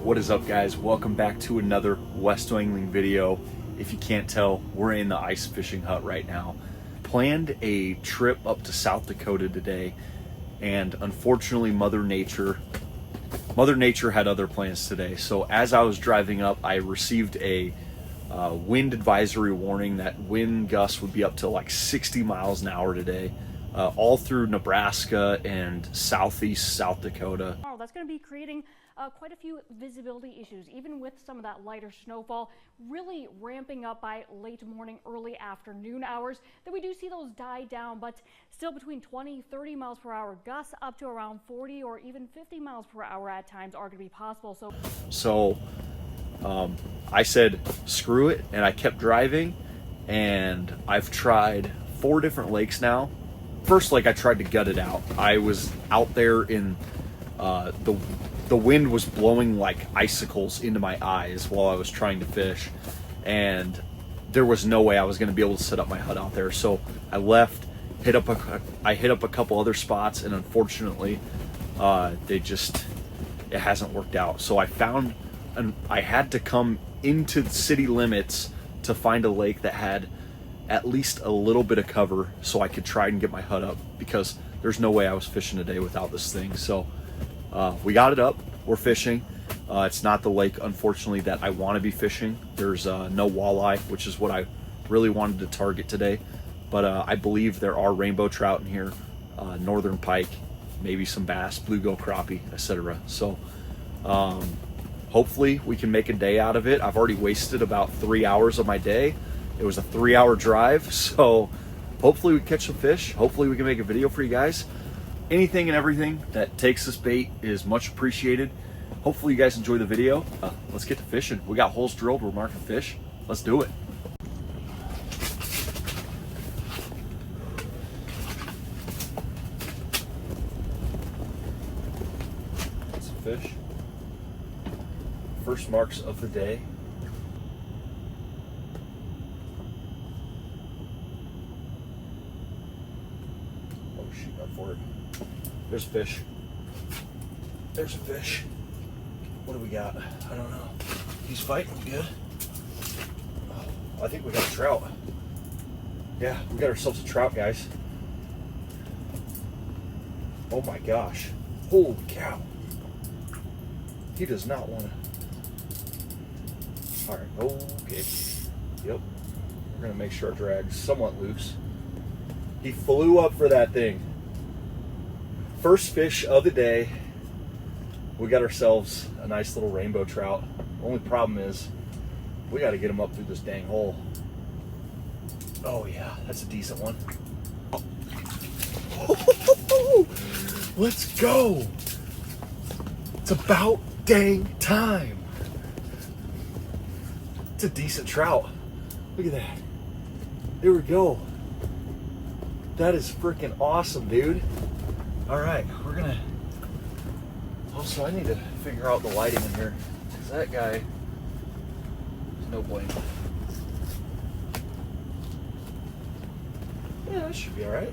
What is up, guys? Welcome back to another West Angling video. If you can't tell, we're in the ice fishing hut right now. Planned a trip up to South Dakota today, and unfortunately Mother Nature had other plans today. So as I was driving up, I received a wind advisory warning that wind gusts would be up to like 60 miles an hour today, all through Nebraska and southeast South Dakota. Oh, that's going to be creating quite a few visibility issues, even with some of that lighter snowfall really ramping up by late morning, early afternoon hours. Then we do see those die down, but still between 20-30 miles per hour gusts up to around 40 or even 50 miles per hour at times are going to be possible. So I said screw it, and I kept driving, and I've tried 4 different lakes now. First lake I tried to gut it out. I was out there in the wind was blowing like icicles into my eyes while I was trying to fish, and there was no way I was going to be able to set up my hut out there. So I left, I hit up a couple other spots, and unfortunately it hasn't worked out. So I found, and I had to come into the city limits to find a lake that had at least a little bit of cover so I could try and get my hut up, because there's no way I was fishing today without this thing. So we got it up, we're fishing. It's not the lake, unfortunately, that I want to be fishing. There's no walleye, which is what I really wanted to target today. But I believe there are rainbow trout in here, northern pike, maybe some bass, bluegill, crappie, etc. So hopefully we can make a day out of it. I've already wasted about 3 hours of my day. It was a 3-hour drive, so hopefully we catch some fish. Hopefully we can make a video for you guys. Anything and everything that takes this bait is much appreciated. Hopefully you guys enjoy the video. Let's get to fishing. We got holes drilled, we're marking fish. Let's do it. Got some fish. First marks of the day. Oh shoot, not for it. There's a fish. There's a fish. What do we got? I don't know. He's fighting good. Oh, I think we got a trout. Yeah, we got ourselves a trout, guys. Oh my gosh. Holy cow. He does not want to. All right, okay. Yep. We're going to make sure our drag's somewhat loose. He flew up for that thing. First fish of the day. We got ourselves a nice little rainbow trout. Only problem is we got to get him up through this dang hole. Oh yeah, that's a decent one. Let's go. It's about dang time. It's a decent trout. Look at that. There we go. That is freaking awesome, dude. All right, we're gonna. Also, I need to figure out the lighting in here, because that guy is no blame. Yeah, that should be all right.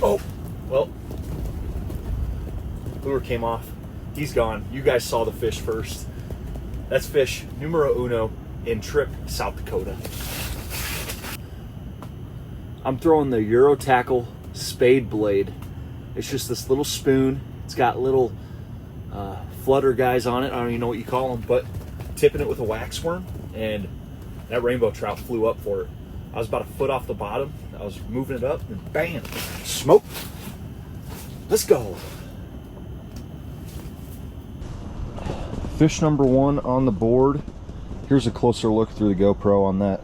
Oh, well, lure came off. He's gone. You guys saw the fish first. That's fish numero uno in trip South Dakota. I'm throwing the Eurotackle Spade blade. It's just this little spoon. It's got little flutter guys on it. I don't even know what you call them, but tipping it with a wax worm, and that rainbow trout flew up for it. I was about a foot off the bottom. I was moving it up, and bam, smoke. Let's go. Fish number 1 on the board. Here's a closer look through the GoPro on that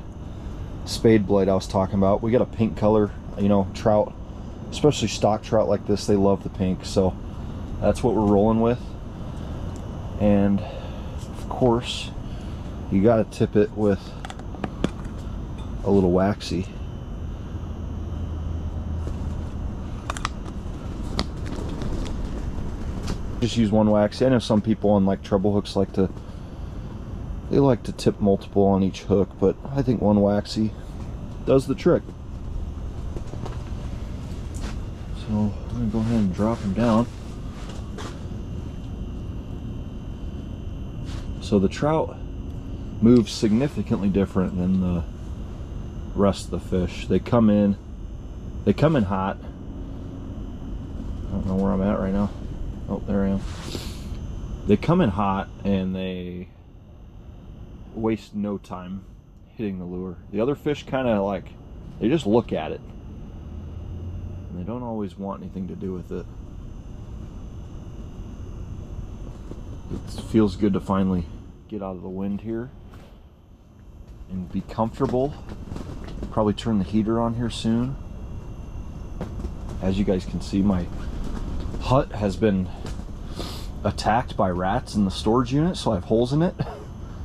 spade blade I was talking about. We got a pink color, you know, trout, especially stock trout like this, they love the pink, so that's what we're rolling with. And of course you got to tip it with a little waxy. Just use one waxy. I know some people on like treble hooks like to tip multiple on each hook, but I think one waxy does the trick. So I'm gonna go ahead and drop him down. So the trout move significantly different than the rest of the fish. They come in hot. I don't know where I'm at right now. Oh, there I am. They come in hot and they waste no time hitting the lure. The other fish kind of like, they just look at it and they don't always want anything to do with it. It feels good to finally get out of the wind here and be comfortable. Probably turn the heater on here soon. As you guys can see, my hut has been attacked by rats in the storage unit, so I have holes in it.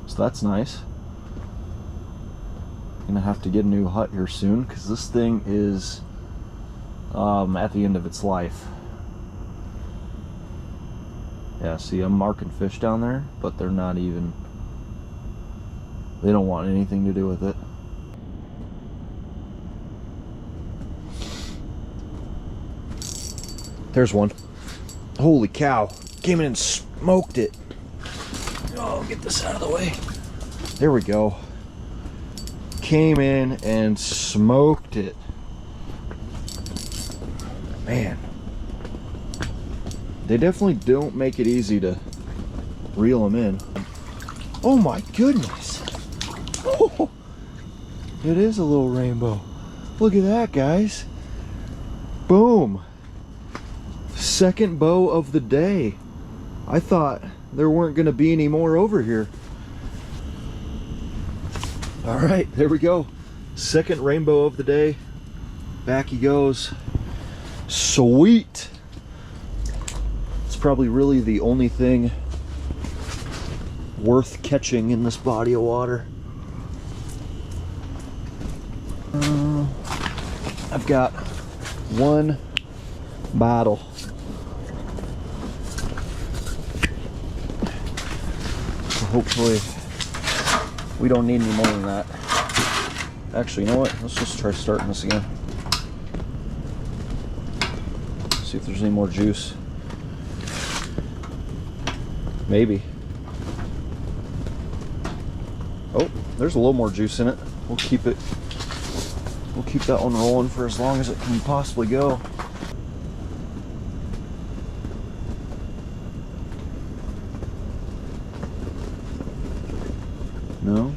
So that's nice. Gonna have to get a new hut here soon because this thing is at the end of its life. Yeah, see, I'm marking fish down there, but they're not even, they don't want anything to do with it. There's one. Holy cow. Came in and smoked it. Oh, get this out of the way. There we go. Came in and smoked it. Man. They definitely don't make it easy to reel them in. Oh my goodness. Oh, it is a little rainbow. Look at that, guys. Boom. Second bow of the day. I thought there weren't going to be any more over here. All right, there we go. Second rainbow of the day. Back he goes. Sweet. It's probably really the only thing worth catching in this body of water. I've got one bottle. So hopefully we don't need any more than that. Actually, you know what? Let's just try starting this again. See if there's any more juice. Maybe. Oh, there's a little more juice in it. We'll keep it. We'll keep that one rolling for as long as it can possibly go. No?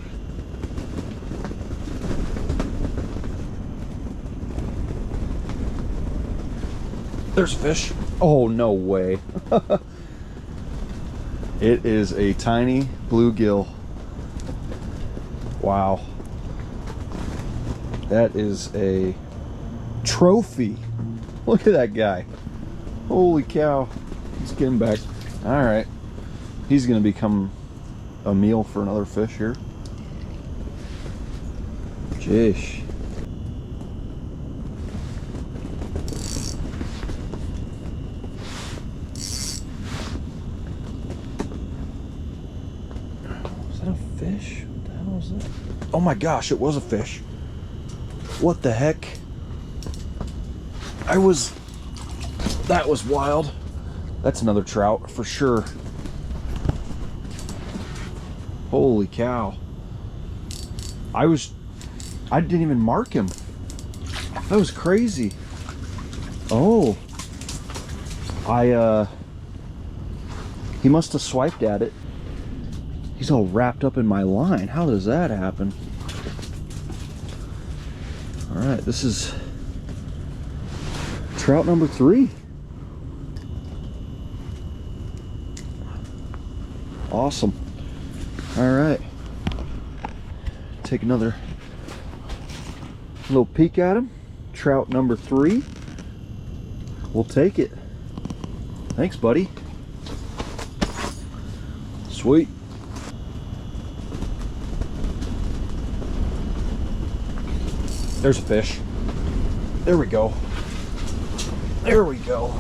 There's a fish. Oh, no way. It is a tiny bluegill. Wow. That is a trophy. Look at that guy. Holy cow. Let's get him back. All right. He's going to become a meal for another fish here. Jeez. Is that a fish? What the hell is that? Oh my gosh, it was a fish. What the heck? That was wild. That's another trout for sure. Holy cow. I didn't even mark him. That was crazy. Oh. He must have swiped at it. He's all wrapped up in my line. How does that happen? All right, this is trout number 3. Awesome. All right, take another little peek at him. Trout number 3. We'll take it. Thanks, buddy. Sweet. There's a fish. There we go. There we go.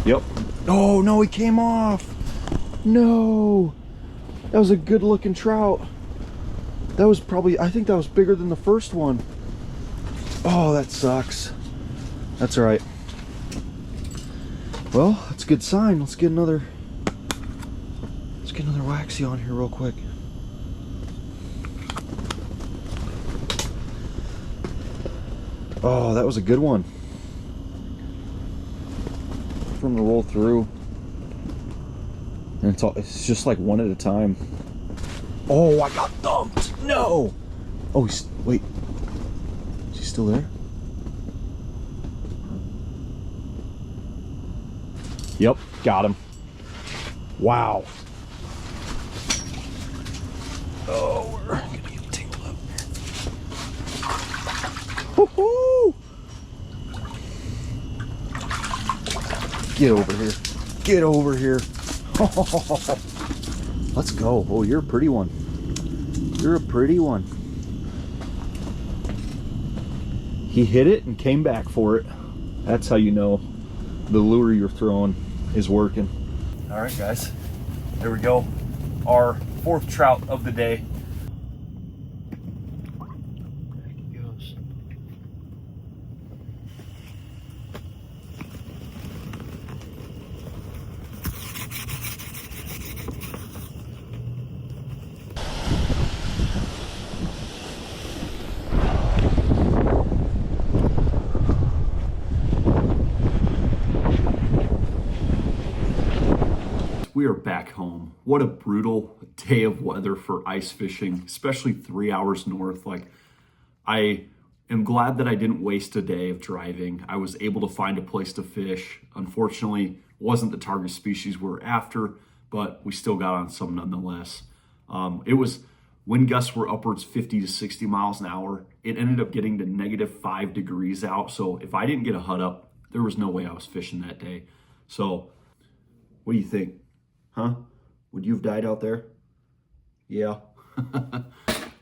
Yep. Oh no, he came off. No. That was a good looking trout. That was probably, I think that was bigger than the first one. Oh, that sucks. That's all right. Well, that's a good sign. Let's get another waxy on here real quick. Oh, that was a good one. From the roll through. And it's just like one at a time. Oh, I got thumped. No. Oh, wait. Is he still there? Yep, got him. Wow. Oh, we're gonna get tangled up. Woohoo! Get over here. Get over here. Let's go. Oh, you're a pretty one. You're a pretty one. He hit it and came back for it. That's how you know the lure you're throwing is working. All right, guys. There we go. Our 4th trout of the day. There he goes. We are back home. What a brutal day of weather for ice fishing, especially 3 hours north. Like, I am glad that I didn't waste a day of driving. I was able to find a place to fish. Unfortunately, wasn't the target species we're after, but we still got on some nonetheless. Wind gusts were upwards 50 to 60 miles an hour. It ended up getting to -5 degrees out. So if I didn't get a hut up, there was no way I was fishing that day. So what do you think? Huh? Would you have died out there? Yeah.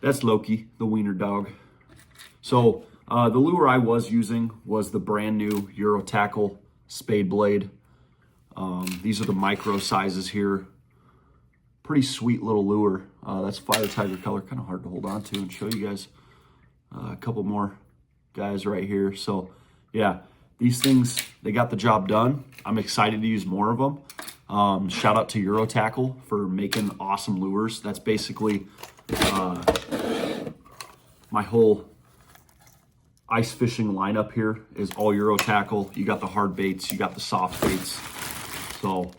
That's Loki, the wiener dog. So the lure I was using was the brand new Eurotackle Spade blade. These are the micro sizes here. Pretty sweet little lure. That's fire tiger color, kind of hard to hold on to and show you guys. A couple more guys right here. So yeah, these things, they got the job done. I'm excited to use more of them. Shout out to Eurotackle for making awesome lures. That's basically my whole ice fishing lineup here is all Eurotackle. You got the hard baits, you got the soft baits. So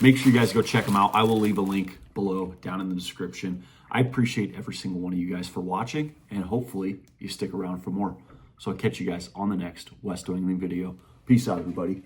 make sure you guys go check them out. I will leave a link below down in the description. I appreciate every single one of you guys for watching, and hopefully you stick around for more. So I'll catch you guys on the next West New England video. Peace out, everybody.